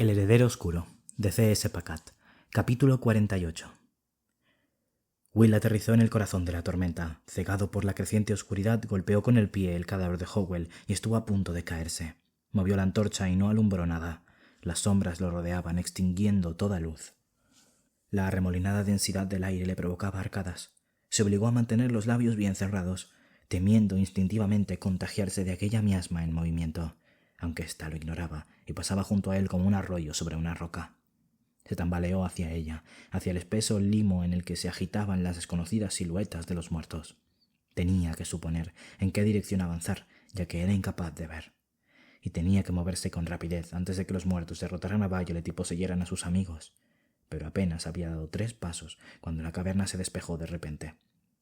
El heredero oscuro, de C.S. Pacat. Capítulo 48. Will aterrizó en el corazón de la tormenta. Cegado por la creciente oscuridad, golpeó con el pie el cadáver de Howell y estuvo a punto de caerse. Movió la antorcha y no alumbró nada. Las sombras lo rodeaban, extinguiendo toda luz. La arremolinada densidad del aire le provocaba arcadas. Se obligó a mantener los labios bien cerrados, temiendo instintivamente contagiarse de aquella miasma en movimiento, aunque ésta lo ignoraba y pasaba junto a él como un arroyo sobre una roca. Se tambaleó hacia ella, hacia el espeso limo en el que se agitaban las desconocidas siluetas de los muertos. Tenía que suponer en qué dirección avanzar, ya que era incapaz de ver. Y tenía que moverse con rapidez antes de que los muertos derrotaran a Violet y poseyeran a sus amigos. Pero apenas había dado 3 pasos cuando la caverna se despejó de repente.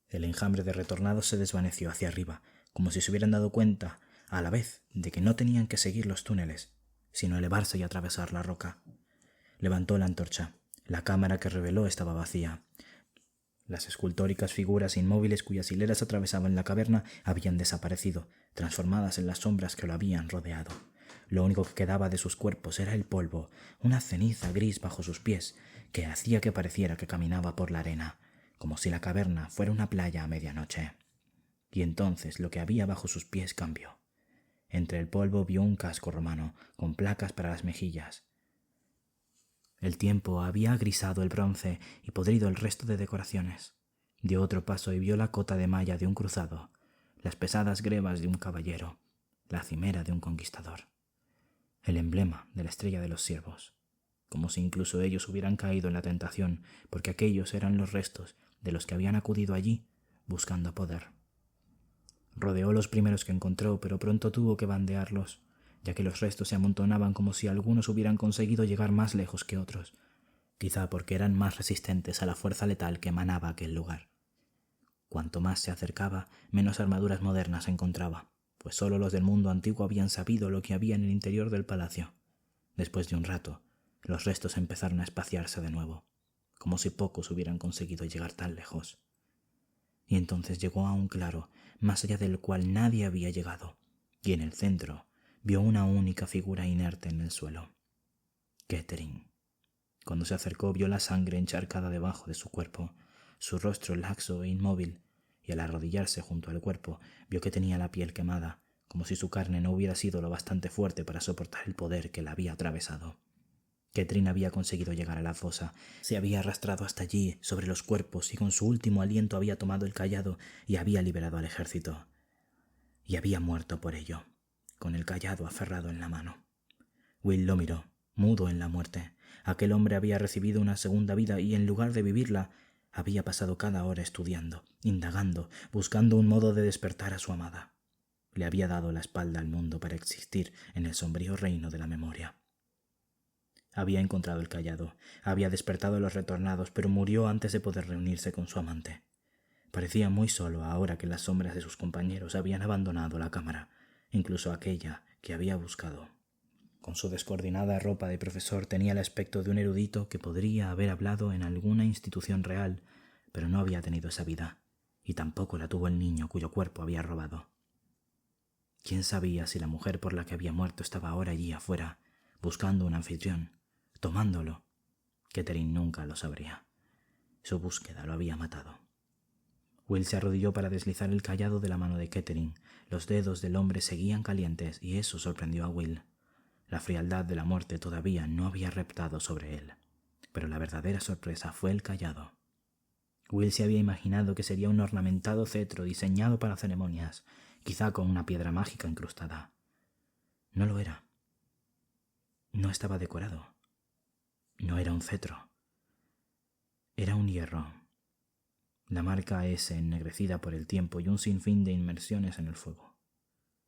El enjambre de retornados se desvaneció hacia arriba, como si se hubieran dado cuenta a la vez de que no tenían que seguir los túneles, sino elevarse y atravesar la roca. Levantó la antorcha. La cámara que reveló estaba vacía. Las escultóricas figuras inmóviles cuyas hileras atravesaban la caverna habían desaparecido, transformadas en las sombras que lo habían rodeado. Lo único que quedaba de sus cuerpos era el polvo, una ceniza gris bajo sus pies, que hacía que pareciera que caminaba por la arena, como si la caverna fuera una playa a medianoche. Y entonces lo que había bajo sus pies cambió. Entre el polvo vio un casco romano, con placas para las mejillas. El tiempo había grisado el bronce y podrido el resto de decoraciones. Dio otro paso y vio la cota de malla de un cruzado, las pesadas grebas de un caballero, la cimera de un conquistador, el emblema de la estrella de los siervos, como si incluso ellos hubieran caído en la tentación, porque aquellos eran los restos de los que habían acudido allí buscando poder. Rodeó los primeros que encontró, pero pronto tuvo que bandearlos, ya que los restos se amontonaban como si algunos hubieran conseguido llegar más lejos que otros, quizá porque eran más resistentes a la fuerza letal que emanaba aquel lugar. Cuanto más se acercaba, menos armaduras modernas encontraba, pues solo los del mundo antiguo habían sabido lo que había en el interior del palacio. Después de un rato, los restos empezaron a espaciarse de nuevo, como si pocos hubieran conseguido llegar tan lejos. Y entonces llegó a un claro, más allá del cual nadie había llegado, y en el centro vio una única figura inerte en el suelo. Kettering. Cuando se acercó vio la sangre encharcada debajo de su cuerpo, su rostro laxo e inmóvil, y al arrodillarse junto al cuerpo vio que tenía la piel quemada, como si su carne no hubiera sido lo bastante fuerte para soportar el poder que la había atravesado. Kettering había conseguido llegar a la fosa, se había arrastrado hasta allí sobre los cuerpos y con su último aliento había tomado el cayado y había liberado al ejército. Y había muerto por ello, con el cayado aferrado en la mano. Will lo miró, mudo en la muerte. Aquel hombre había recibido una segunda vida y en lugar de vivirla, había pasado cada hora estudiando, indagando, buscando un modo de despertar a su amada. Le había dado la espalda al mundo para existir en el sombrío reino de la memoria. Había encontrado el cayado, había despertado a los retornados, pero murió antes de poder reunirse con su amante. Parecía muy solo ahora que las sombras de sus compañeros habían abandonado la cámara, incluso aquella que había buscado. Con su descoordinada ropa de profesor tenía el aspecto de un erudito que podría haber hablado en alguna institución real, pero no había tenido esa vida, y tampoco la tuvo el niño cuyo cuerpo había robado. ¿Quién sabía si la mujer por la que había muerto estaba ahora allí afuera, buscando un anfitrión, tomándolo? Kettering nunca lo sabría. Su búsqueda lo había matado. Will se arrodilló para deslizar el cayado de la mano de Kettering. Los dedos del hombre seguían calientes y eso sorprendió a Will. La frialdad de la muerte todavía no había reptado sobre él, pero la verdadera sorpresa fue el cayado. Will se había imaginado que sería un ornamentado cetro diseñado para ceremonias, quizá con una piedra mágica incrustada. No lo era. No estaba decorado. No era un cetro. Era un hierro. La marca S ennegrecida por el tiempo y un sinfín de inmersiones en el fuego.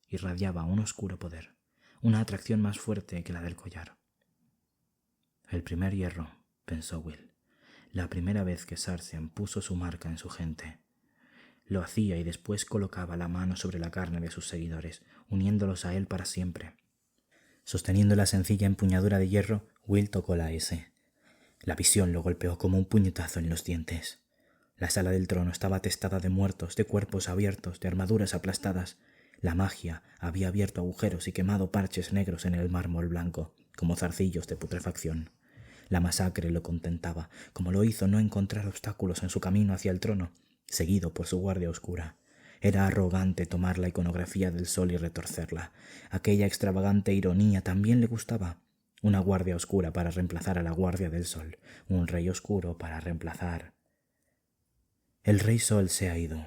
Irradiaba un oscuro poder, una atracción más fuerte que la del collar. El primer hierro, pensó Will, la primera vez que Sarsian puso su marca en su gente. Lo hacía y después colocaba la mano sobre la carne de sus seguidores, uniéndolos a él para siempre. Sosteniendo la sencilla empuñadura de hierro, Will tocó la S. La visión lo golpeó como un puñetazo en los dientes. La sala del trono estaba atestada de muertos, de cuerpos abiertos, de armaduras aplastadas. La magia había abierto agujeros y quemado parches negros en el mármol blanco. como zarcillos de putrefacción. La masacre lo contentaba, como lo hizo no encontrar obstáculos en su camino hacia el trono, seguido por su guardia oscura. Era arrogante tomar la iconografía del sol y retorcerla. Aquella extravagante ironía también le gustaba. Una guardia oscura para reemplazar a la guardia del sol, un rey oscuro para reemplazar. «El rey sol se ha ido»,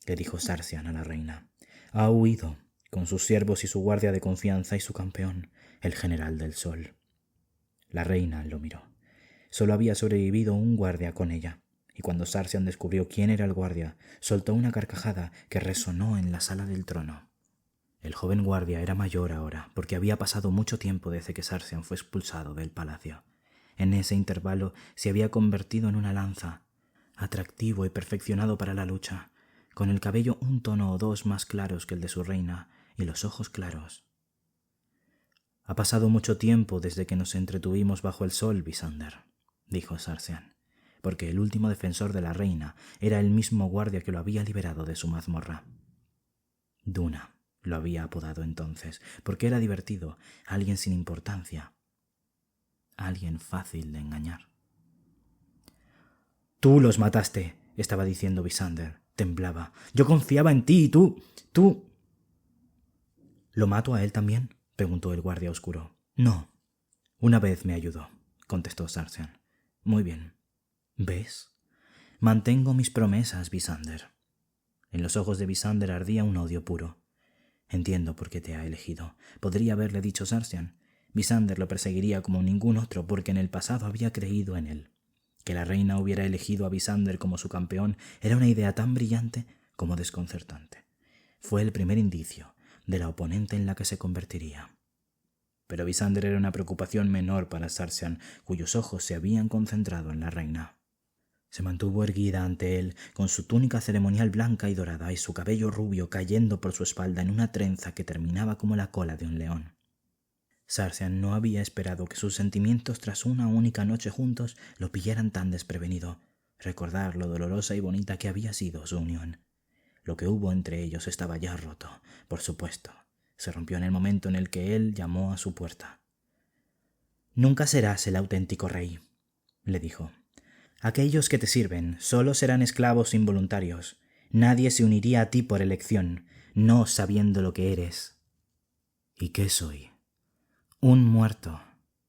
le dijo Sarsian a la reina. «Ha huido, con sus siervos y su guardia de confianza y su campeón, el general del sol». La reina lo miró. Solo había sobrevivido un guardia con ella, y cuando Sarsian descubrió quién era el guardia, soltó una carcajada que resonó en la sala del trono. El joven guardia era mayor ahora, porque había pasado mucho tiempo desde que Sarsian fue expulsado del palacio. En ese intervalo se había convertido en una lanza, atractivo y perfeccionado para la lucha, con el cabello un tono o dos más claros que el de su reina y los ojos claros. «Ha pasado mucho tiempo desde que nos entretuvimos bajo el sol, Visander», dijo Sarsian, porque el último defensor de la reina era el mismo guardia que lo había liberado de su mazmorra. Duna lo había apodado entonces, porque era divertido, alguien sin importancia, alguien fácil de engañar. «Tú los mataste», estaba diciendo Visander. Temblaba. «Yo confiaba en ti y tú... ¿Lo mato a él también?», preguntó el guardia oscuro. «No. Una vez me ayudó», contestó Sarsian. «Muy bien. ¿Ves? Mantengo mis promesas, Visander». En los ojos de Visander ardía un odio puro. «Entiendo por qué te ha elegido», podría haberle dicho Sarsian. Visander lo perseguiría como ningún otro porque en el pasado había creído en él. Que la reina hubiera elegido a Visander como su campeón era una idea tan brillante como desconcertante. Fue el primer indicio de la oponente en la que se convertiría. Pero Visander era una preocupación menor para Sarsian, cuyos ojos se habían concentrado en la reina. Se mantuvo erguida ante él, con su túnica ceremonial blanca y dorada y su cabello rubio cayendo por su espalda en una trenza que terminaba como la cola de un león. Sarsian no había esperado que sus sentimientos tras una única noche juntos lo pillaran tan desprevenido. Recordar lo dolorosa y bonita que había sido su unión. Lo que hubo entre ellos estaba ya roto, por supuesto. Se rompió en el momento en el que él llamó a su puerta. «Nunca serás el auténtico rey», le dijo. «Aquellos que te sirven solo serán esclavos involuntarios. Nadie se uniría a ti por elección, no sabiendo lo que eres». «¿Y qué soy?» «Un muerto»,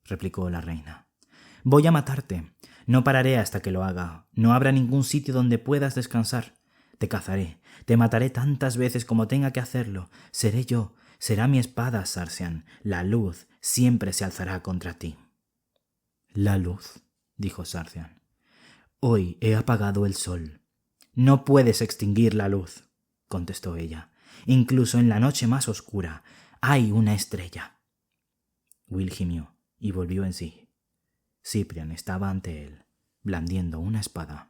replicó la reina. «Voy a matarte. No pararé hasta que lo haga. No habrá ningún sitio donde puedas descansar. Te cazaré. Te mataré tantas veces como tenga que hacerlo. Seré yo. Será mi espada, Sarsian. La luz siempre se alzará contra ti». «¿La luz?», dijo Sarsian. «Hoy he apagado el sol». «No puedes extinguir la luz», contestó ella. «Incluso en la noche más oscura hay una estrella». Will gimió y volvió en sí. Cyprian estaba ante él, blandiendo una espada.